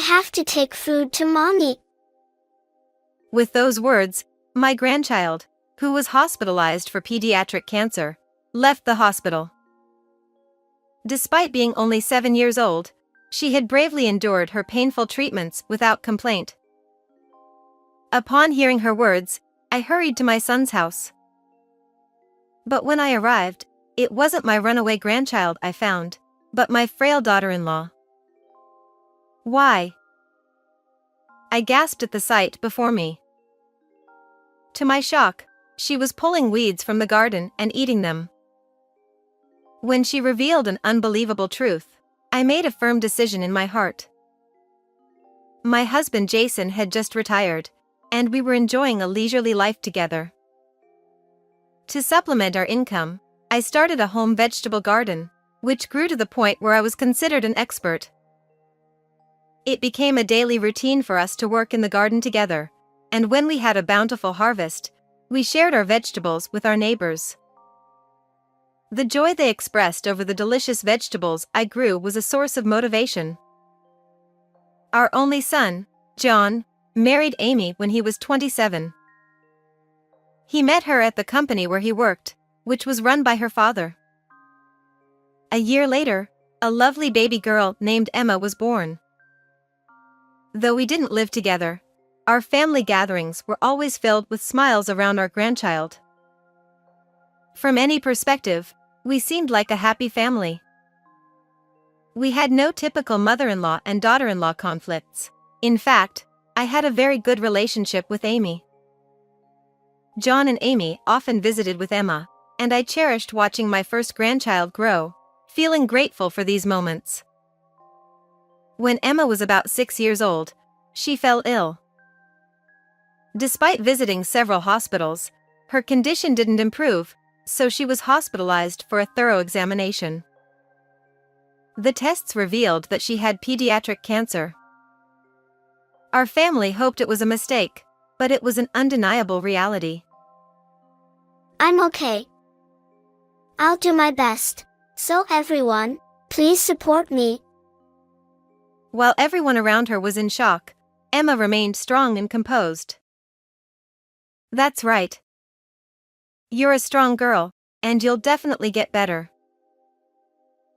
have to take food to mommy. With those words, my grandchild, who was hospitalized for pediatric cancer, left the hospital. Despite being only 7 years old, she had bravely endured her painful treatments without complaint. Upon hearing her words, I hurried to my son's house. But when I arrived, it wasn't my runaway grandchild I found, but my frail daughter-in-law. Why? I gasped at the sight before me. To my shock, she was pulling weeds from the garden and eating them. When she revealed an unbelievable truth, I made a firm decision in my heart. My husband Jason had just retired, and we were enjoying a leisurely life together. To supplement our income, I started a home vegetable garden, which grew to the point where I was considered an expert. It became a daily routine for us to work in the garden together, and when we had a bountiful harvest, we shared our vegetables with our neighbors. The joy they expressed over the delicious vegetables I grew was a source of motivation. Our only son, John, married Amy when he was 27. He met her at the company where he worked, which was run by her father. A year later, a lovely baby girl named Emma was born. Though we didn't live together, our family gatherings were always filled with smiles around our grandchild. From any perspective, we seemed like a happy family. We had no typical mother-in-law and daughter-in-law conflicts. In fact, I had a very good relationship with Amy. John and Amy often visited with Emma, and I cherished watching my first grandchild grow, feeling grateful for these moments. When Emma was about 6 years old, she fell ill. Despite visiting several hospitals, her condition didn't improve, so she was hospitalized for a thorough examination. The tests revealed that she had pediatric cancer. Our family hoped it was a mistake, but it was an undeniable reality. I'm okay. I'll do my best. So everyone, please support me. While everyone around her was in shock, Emma remained strong and composed. That's right. You're a strong girl, and you'll definitely get better.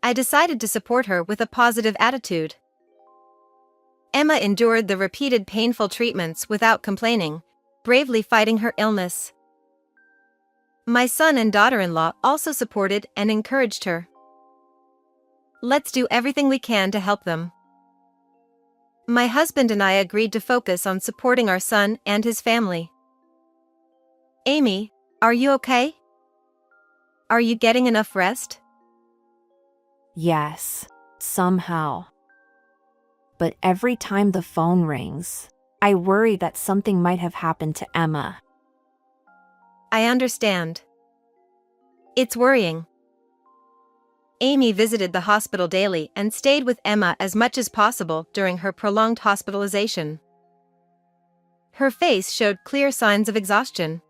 I decided to support her with a positive attitude. Emma endured the repeated painful treatments without complaining, bravely fighting her illness. My son and daughter-in-law also supported and encouraged her. Let's do everything we can to help them. My husband and I agreed to focus on supporting our son and his family. Amy, are you okay? Are you getting enough rest? Yes, somehow. But every time the phone rings, I worry that something might have happened to Emma. I understand. It's worrying. Amy visited the hospital daily and stayed with Emma as much as possible during her prolonged hospitalization. Her face showed clear signs of exhaustion.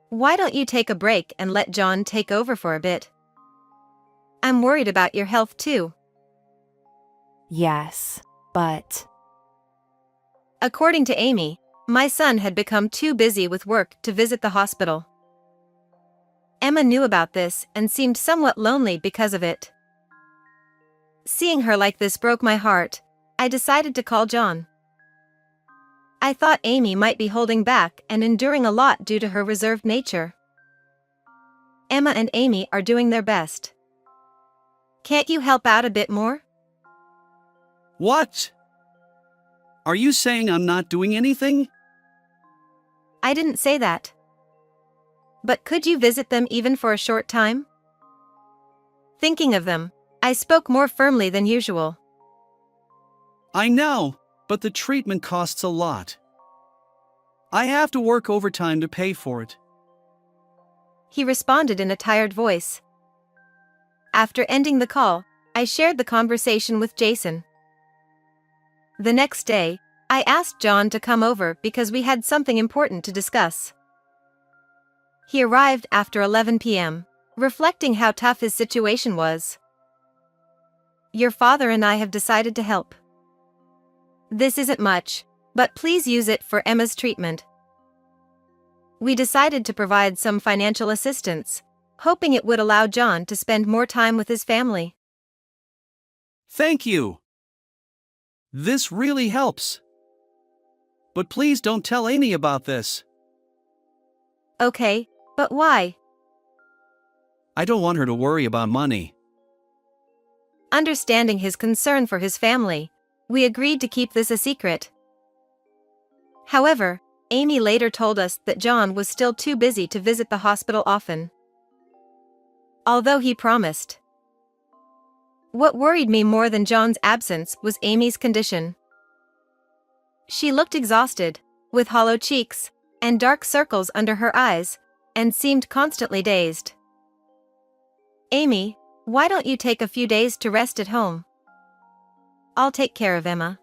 Why don't you take a break and let John take over for a bit? I'm worried about your health too. Yes, but... According to Amy, my son had become too busy with work to visit the hospital. Emma knew about this and seemed somewhat lonely because of it. Seeing her like this broke my heart. I decided to call John. I thought Amy might be holding back and enduring a lot due to her reserved nature. Emma and Amy are doing their best. Can't you help out a bit more? What? Are you saying I'm not doing anything? I didn't say that. But could you visit them even for a short time? Thinking of them, I spoke more firmly than usual. I know, but the treatment costs a lot. I have to work overtime to pay for it. He responded in a tired voice. After ending the call, I shared the conversation with Jason. The next day, I asked John to come over because we had something important to discuss. He arrived after 11 p.m., reflecting how tough his situation was. Your father and I have decided to help. This isn't much, but please use it for Emma's treatment. We decided to provide some financial assistance, hoping it would allow John to spend more time with his family. Thank you. This really helps. But please don't tell Amy about this. Okay, but why? I don't want her to worry about money. Understanding his concern for his family, we agreed to keep this a secret. However, Amy later told us that John was still too busy to visit the hospital often, although he promised. What worried me more than John's absence was Amy's condition. She looked exhausted, with hollow cheeks and dark circles under her eyes, and seemed constantly dazed. Amy, why don't you take a few days to rest at home? I'll take care of Emma.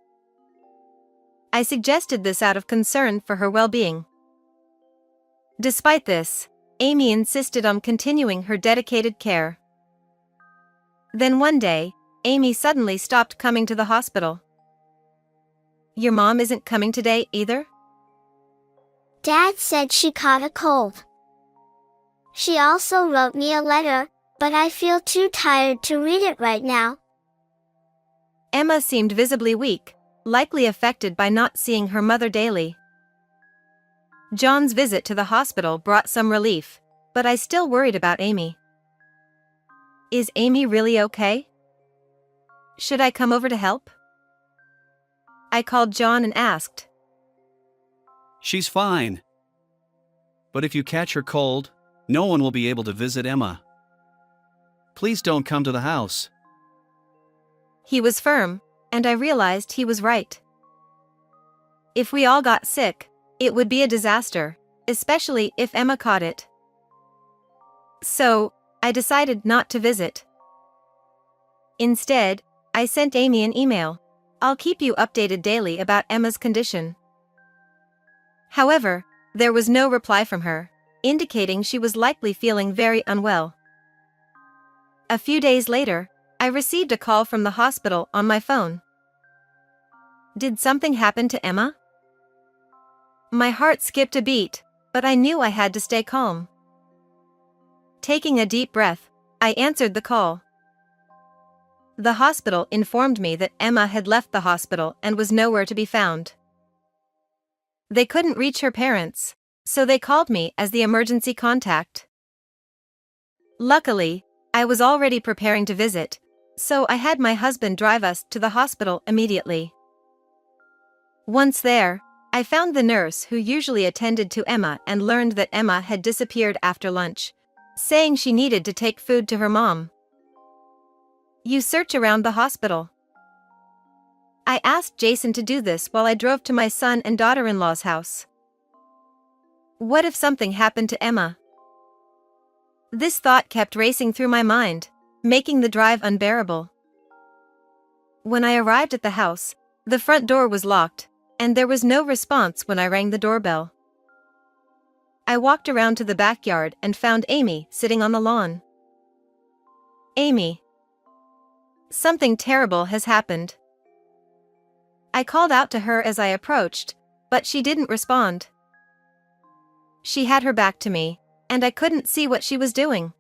I suggested this out of concern for her well-being. Despite this, Amy insisted on continuing her dedicated care. Then one day, Amy suddenly stopped coming to the hospital. Your mom isn't coming today either? Dad said she caught a cold. She also wrote me a letter, but I feel too tired to read it right now. Emma seemed visibly weak, likely affected by not seeing her mother daily. John's visit to the hospital brought some relief, but I still worried about Amy. Is Amy really okay? Should I come over to help? I called John and asked. She's fine. But if you catch her cold, no one will be able to visit Emma. Please don't come to the house. He was firm, and I realized he was right. If we all got sick, it would be a disaster, especially if Emma caught it. So, I decided not to visit. Instead, I sent Amy an email. I'll keep you updated daily about Emma's condition. However, there was no reply from her, indicating she was likely feeling very unwell. A few days later, I received a call from the hospital on my phone. Did something happen to Emma? My heart skipped a beat, but I knew I had to stay calm. Taking a deep breath, I answered the call. The hospital informed me that Emma had left the hospital and was nowhere to be found. They couldn't reach her parents, so they called me as the emergency contact. Luckily, I was already preparing to visit, so I had my husband drive us to the hospital immediately. Once there, I found the nurse who usually attended to Emma and learned that Emma had disappeared after lunch, saying she needed to take food to her mom. You search around the hospital. I asked Jason to do this while I drove to my son and daughter-in-law's house. What if something happened to Emma? This thought kept racing through my mind, making the drive unbearable. When I arrived at the house, the front door was locked, and there was no response when I rang the doorbell. I walked around to the backyard and found Amy sitting on the lawn. Amy. Something terrible has happened. I called out to her as I approached, but she didn't respond. She had her back to me, and I couldn't see what she was doing.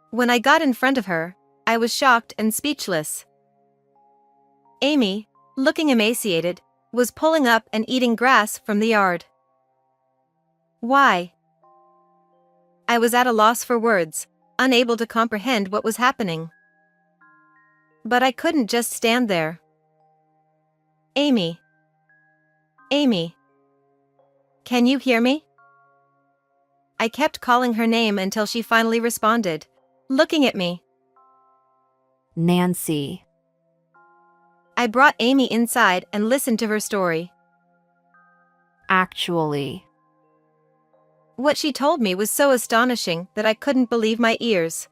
When I got in front of her, I was shocked and speechless. Amy, looking emaciated, was pulling up and eating grass from the yard. Why? I was at a loss for words, unable to comprehend what was happening. But I couldn't just stand there. Amy. Amy. Can you hear me? I kept calling her name until she finally responded, looking at me. Nancy. I brought Amy inside and listened to her story. Actually. What she told me was so astonishing that I couldn't believe my ears.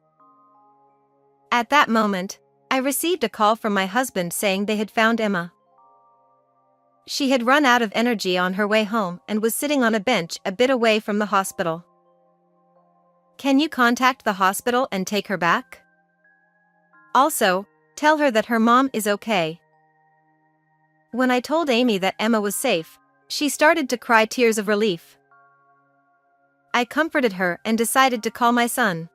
At that moment, I received a call from my husband saying they had found Emma. She had run out of energy on her way home and was sitting on a bench a bit away from the hospital. Can you contact the hospital and take her back? Also, tell her that her mom is okay. When I told Amy that Emma was safe, she started to cry tears of relief. I comforted her and decided to call my son.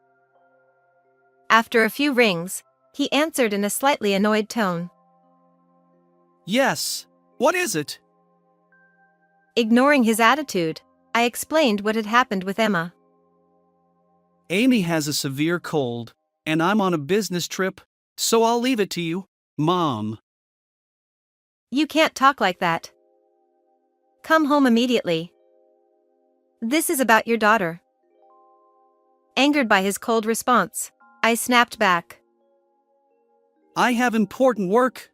After a few rings, he answered in a slightly annoyed tone. Yes, what is it? Ignoring his attitude, I explained what had happened with Emma. Amy has a severe cold, and I'm on a business trip, so I'll leave it to you, Mom. You can't talk like that. Come home immediately. This is about your daughter. Angered by his cold response, I snapped back. I have important work.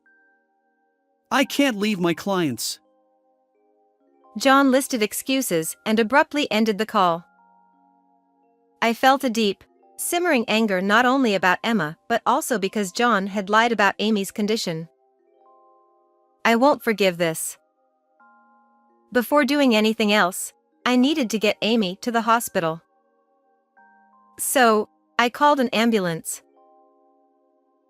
I can't leave my clients. John listed excuses and abruptly ended the call. I felt a deep, simmering anger not only about Emma but also because John had lied about Amy's condition. I won't forgive this. Before doing anything else, I needed to get Amy to the hospital. So, I called an ambulance.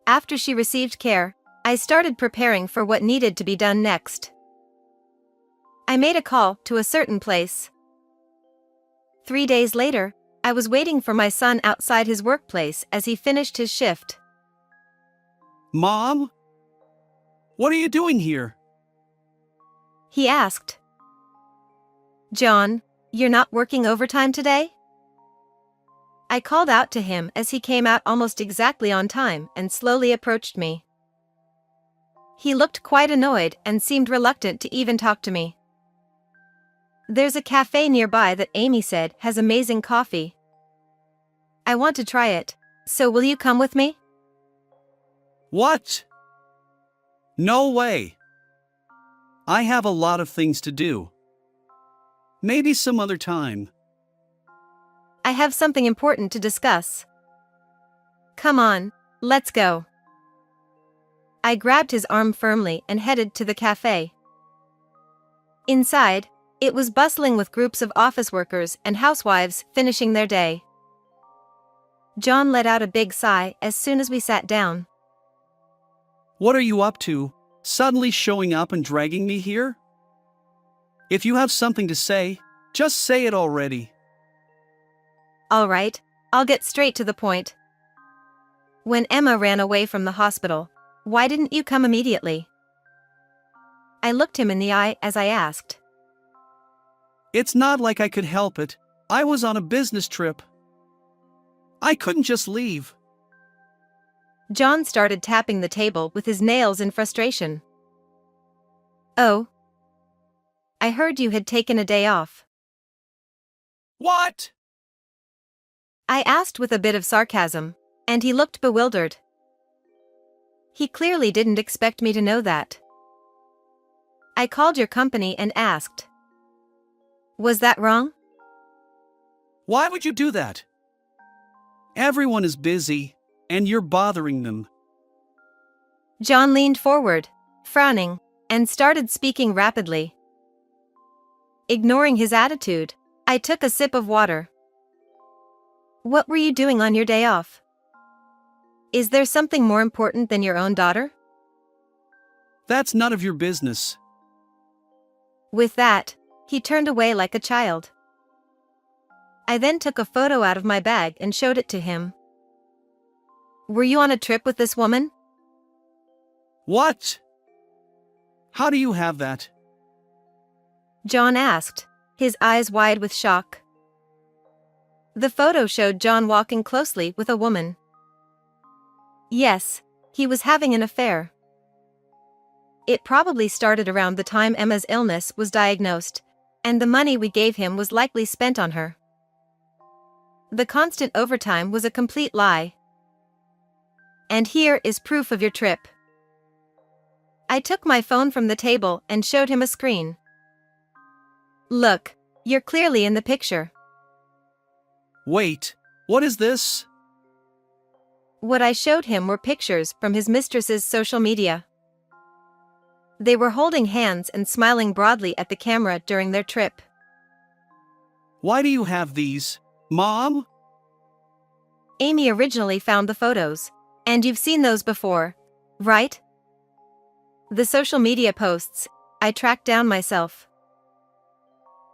After she received care, I started preparing for what needed to be done next. I made a call to a certain place. 3 days later, I was waiting for my son outside his workplace as he finished his shift. Mom? What are you doing here? He asked. John, you're not working overtime today? I called out to him as he came out almost exactly on time and slowly approached me. He looked quite annoyed and seemed reluctant to even talk to me. There's a cafe nearby that Amy said has amazing coffee. I want to try it, so will you come with me? What? No way. I have a lot of things to do. Maybe some other time. I have something important to discuss. Come on, let's go. I grabbed his arm firmly and headed to the cafe. Inside, it was bustling with groups of office workers and housewives finishing their day. John let out a big sigh as soon as we sat down. What are you up to, suddenly showing up and dragging me here? If you have something to say, just say it already. All right, I'll get straight to the point. When Emma ran away from the hospital, why didn't you come immediately? I looked him in the eye as I asked. It's not like I could help it. I was on a business trip. I couldn't just leave. John started tapping the table with his nails in frustration. Oh. I heard you had taken a day off. What? I asked with a bit of sarcasm, and he looked bewildered. He clearly didn't expect me to know that. I called your company and asked. Was that wrong? Why would you do that? Everyone is busy, and you're bothering them. John leaned forward, frowning, and started speaking rapidly. Ignoring his attitude, I took a sip of water. What were you doing on your day off? Is there something more important than your own daughter? That's none of your business. With that, he turned away like a child. I then took a photo out of my bag and showed it to him. Were you on a trip with this woman? What? How do you have that? John asked, his eyes wide with shock. The photo showed John walking closely with a woman. Yes, he was having an affair. It probably started around the time Emma's illness was diagnosed, and the money we gave him was likely spent on her. The constant overtime was a complete lie. And here is proof of your trip. I took my phone from the table and showed him a screen. Look, you're clearly in the picture. Wait, what is this? What I showed him were pictures from his mistress's social media. They were holding hands and smiling broadly at the camera during their trip. Why do you have these, Mom? Amy originally found the photos, and you've seen those before, right? The social media posts I tracked down myself.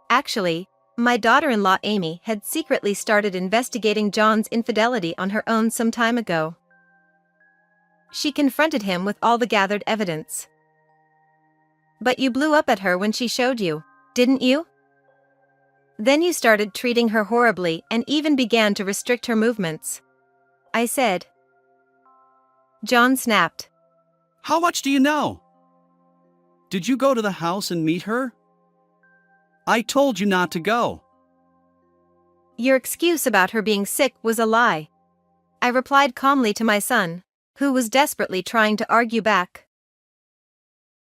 Actually, my daughter-in-law Amy had secretly started investigating John's infidelity on her own some time ago. She confronted him with all the gathered evidence. But you blew up at her when she showed you, didn't you? Then you started treating her horribly and even began to restrict her movements, I said. John snapped. How much do you know? Did you go to the house and meet her? I told you not to go. Your excuse about her being sick was a lie, I replied calmly to my son, who was desperately trying to argue back.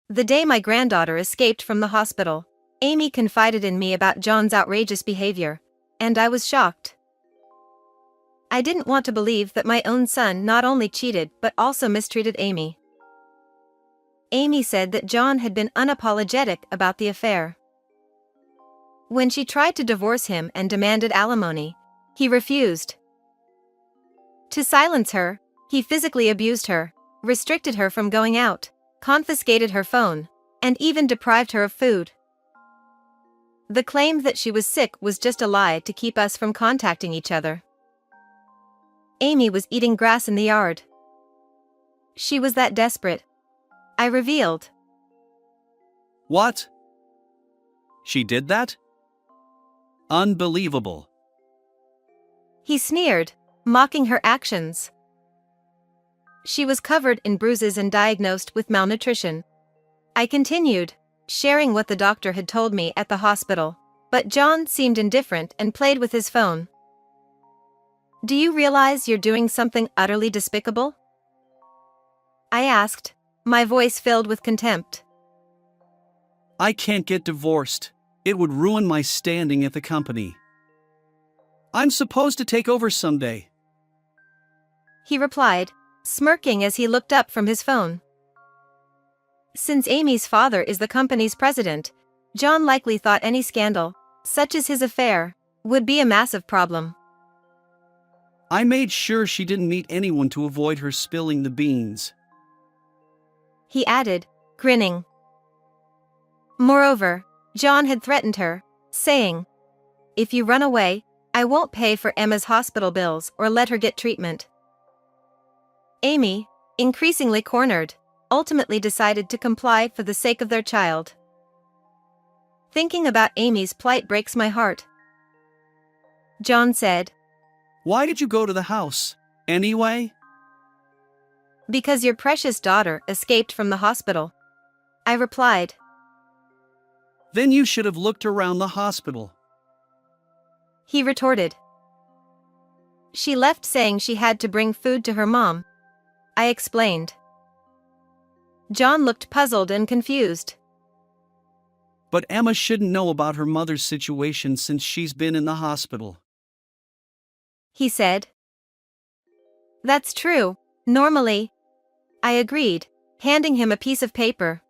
The day my granddaughter escaped from the hospital, Amy confided in me about John's outrageous behavior, and I was shocked. I didn't want to believe that my own son not only cheated but also mistreated Amy. Amy said that John had been unapologetic about the affair. When she tried to divorce him and demanded alimony, he refused. To silence her, he physically abused her, restricted her from going out, confiscated her phone, and even deprived her of food. The claim that she was sick was just a lie to keep us from contacting each other. Amy was eating grass in the yard. She was that desperate, I revealed. What? She did that? Unbelievable. He sneered, mocking her actions. She was covered in bruises and diagnosed with malnutrition. I continued, sharing what the doctor had told me at the hospital, but John seemed indifferent and played with his phone. Do you realize you're doing something utterly despicable? I asked, my voice filled with contempt. I can't get divorced. It would ruin my standing at the company. I'm supposed to take over someday. He replied, smirking as he looked up from his phone. Since Amy's father is the company's president, John likely thought any scandal, such as his affair, would be a massive problem. I made sure she didn't meet anyone to avoid her spilling the beans. He added, grinning. Moreover, John had threatened her, saying, if you run away, I won't pay for Emma's hospital bills or let her get treatment. Amy, increasingly cornered, ultimately decided to comply for the sake of their child. Thinking about Amy's plight breaks my heart. John said, Why did you go to the house, anyway? Because your precious daughter escaped from the hospital, I replied. Then you should have looked around the hospital. He retorted. She left saying she had to bring food to her mom, I explained. John looked puzzled and confused. But Emma shouldn't know about her mother's situation since she's been in the hospital. He said. That's true, normally, I agreed, handing him a piece of paper.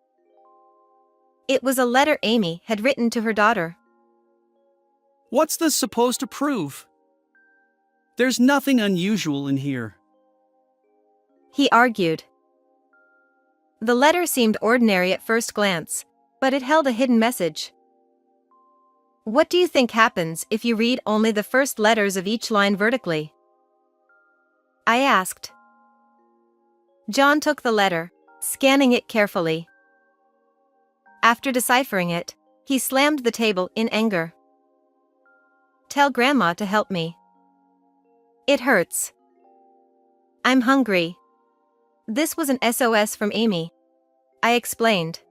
It was a letter Amy had written to her daughter. What's this supposed to prove? There's nothing unusual in here. He argued. The letter seemed ordinary at first glance, but it held a hidden message. What do you think happens if you read only the first letters of each line vertically? I asked. John took the letter, scanning it carefully. After deciphering it, he slammed the table in anger. Tell Grandma to help me. It hurts. I'm hungry. This was an SOS from Amy, I explained.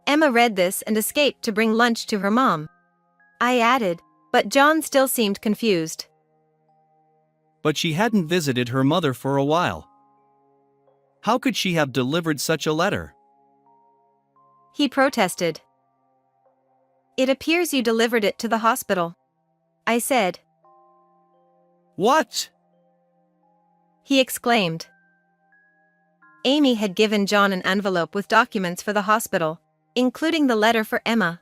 Emma read this and escaped to bring lunch to her mom, I added, but John still seemed confused. But she hadn't visited her mother for a while. How could she have delivered such a letter? He protested. It appears you delivered it to the hospital, I said. What? He exclaimed. Amy had given John an envelope with documents for the hospital, including the letter for Emma.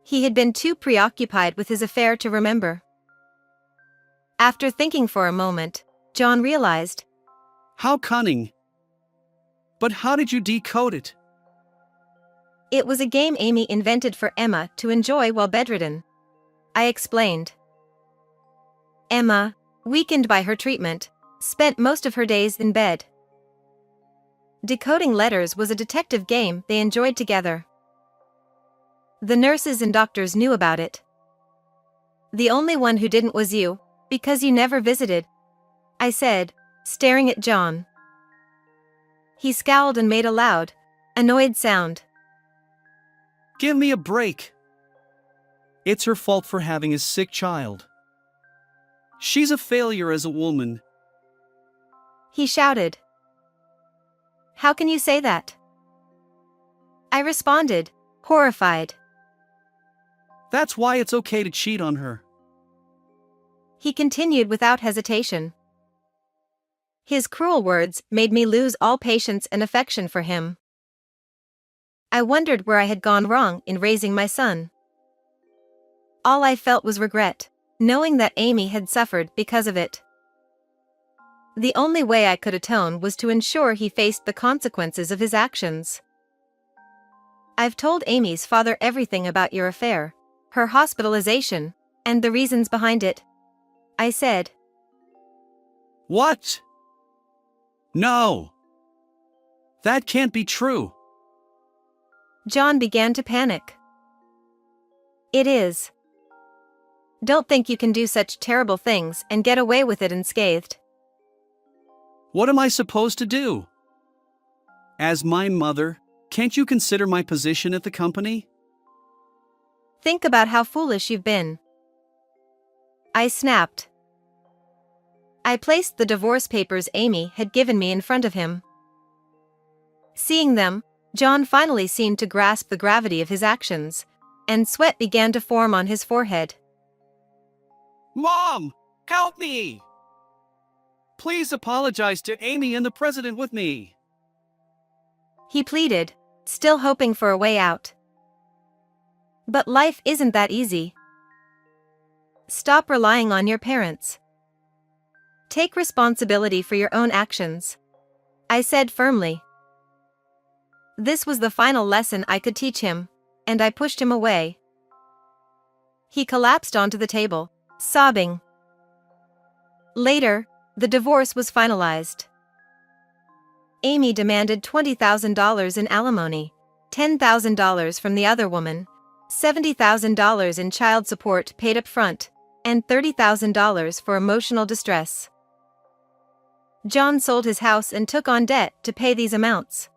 He had been too preoccupied with his affair to remember. After thinking for a moment, John realized. How cunning. But how did you decode it? It was a game Amy invented for Emma to enjoy while bedridden. I explained. Emma, weakened by her treatment, spent most of her days in bed. Decoding letters was a detective game they enjoyed together. The nurses and doctors knew about it. The only one who didn't was you, because you never visited, I said, staring at John. He scowled and made a loud, annoyed sound. Give me a break. It's her fault for having a sick child. She's a failure as a woman. He shouted. How can you say that? I responded, horrified. That's why it's okay to cheat on her. He continued without hesitation. His cruel words made me lose all patience and affection for him. I wondered where I had gone wrong in raising my son. All I felt was regret, knowing that Amy had suffered because of it. The only way I could atone was to ensure he faced the consequences of his actions. I've told Amy's father everything about your affair, her hospitalization, and the reasons behind it, I said. What? No. That can't be true. John began to panic. It is. Don't think you can do such terrible things and get away with it unscathed. What am I supposed to do? As my mother, can't you consider my position at the company? Think about how foolish you've been. I snapped. I placed the divorce papers Amy had given me in front of him. Seeing them, John finally seemed to grasp the gravity of his actions, and sweat began to form on his forehead. Mom, help me! Please apologize to Amy and the president with me. He pleaded, still hoping for a way out. But life isn't that easy. Stop relying on your parents. Take responsibility for your own actions, I said firmly. This was the final lesson I could teach him, and I pushed him away. He collapsed onto the table, sobbing. Later, the divorce was finalized. Amy demanded $20,000 in alimony, $10,000 from the other woman, $70,000 in child support paid up front, and $30,000 for emotional distress. John sold his house and took on debt to pay these amounts.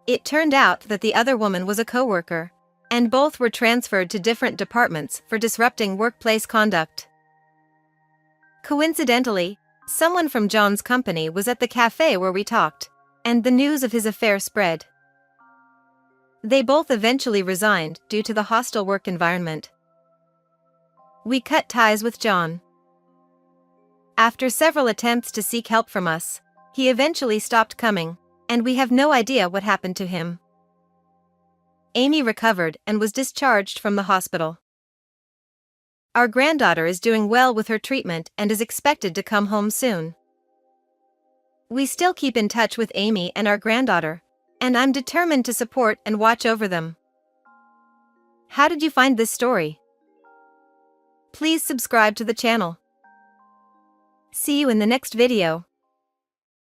It turned out that the other woman was a coworker, and both were transferred to different departments for disrupting workplace conduct. Coincidentally, someone from John's company was at the cafe where we talked, and the news of his affair spread. They both eventually resigned due to the hostile work environment. We cut ties with John. After several attempts to seek help from us, he eventually stopped coming, and we have no idea what happened to him. Amy recovered and was discharged from the hospital. Our granddaughter is doing well with her treatment and is expected to come home soon. We still keep in touch with Amy and our granddaughter, and I'm determined to support and watch over them. How did you find this story? Please subscribe to the channel. See you in the next video.